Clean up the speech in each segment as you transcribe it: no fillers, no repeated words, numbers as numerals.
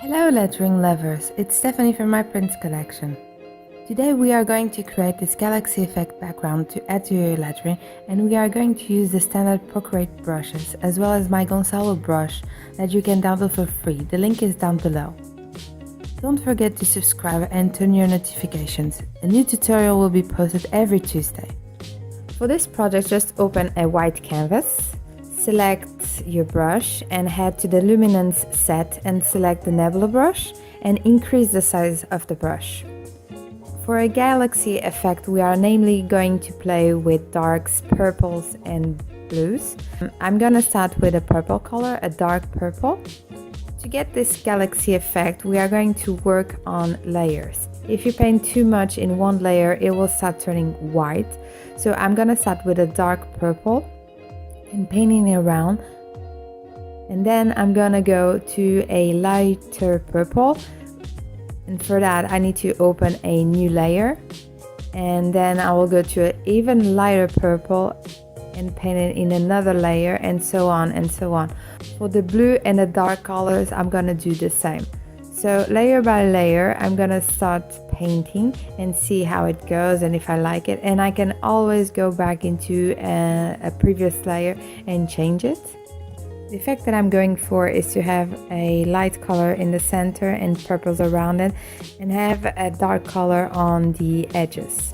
Hello lettering lovers, it's Stephanie from my prints collection. Today we are going to create this galaxy effect background to add to your lettering, and we are going to use the standard Procreate brushes as well as my Gonzalo Brush that you can download for free. The link is down below. Don't forget to subscribe and turn your notifications. A new tutorial will be posted every Tuesday. For this project, just open a white canvas. Select your brush and head to the luminance set and select the nebula brush and increase the size of the brush. For a galaxy effect, we are namely going to play with darks, purples and blues. I'm gonna start with a purple color, a dark purple. To get this galaxy effect, we are going to work on layers. If you paint too much in one layer, it will start turning white. So I'm gonna start with a dark purple and painting around, and then I'm gonna go to a lighter purple, and for that I need to open a new layer, and then I will go to an even lighter purple and paint it in another layer, and so on and so on. For the blue and the dark colors I'm gonna do the same. So layer by layer I'm gonna start painting and see how it goes and if I like it, and I can always go back into a previous layer and change it. The effect that I'm going for is to have a light color in the center and purples around it, and have a dark color on the edges.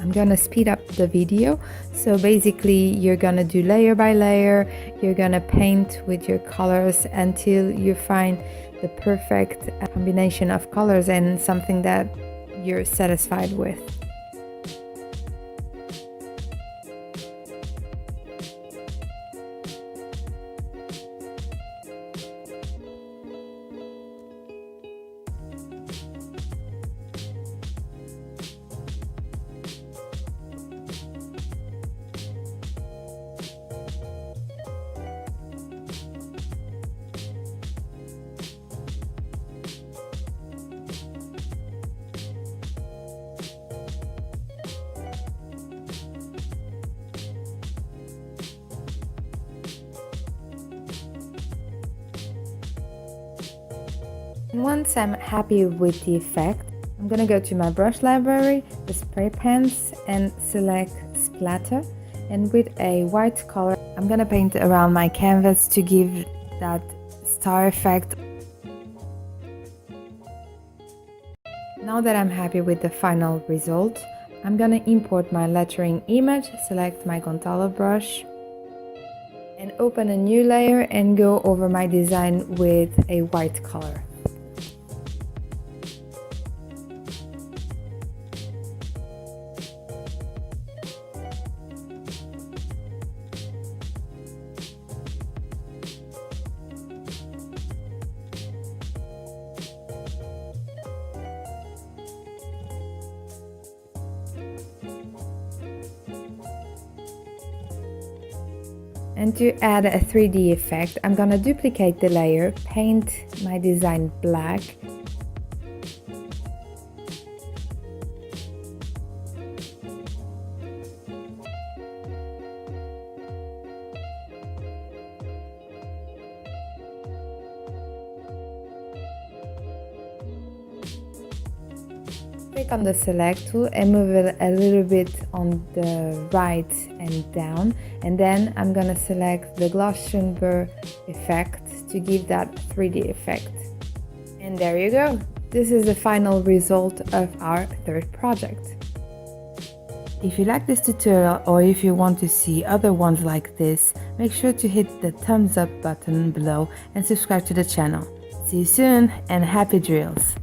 I'm gonna speed up the video, so basically you're gonna do layer by layer, you're gonna paint with your colors until you find the perfect combination of colors and something that you're satisfied with. And once I'm happy with the effect, I'm gonna go to my brush library, the spray pens, and select splatter. And with a white color, I'm gonna paint around my canvas to give that star effect. Now that I'm happy with the final result, I'm gonna import my lettering image, select my Gonzalo brush, and open a new layer and go over my design with a white color. And to add a 3D effect, I'm gonna duplicate the layer, paint my design black, click on the select tool and move it a little bit on the right and down, and then I'm gonna select the gloss shimmer effect to give that 3D effect. And there you go. This is the final result of our third project. If you like this tutorial, or if you want to see other ones like this, make sure to hit the thumbs up button below and subscribe to the channel. See you soon, and happy drills!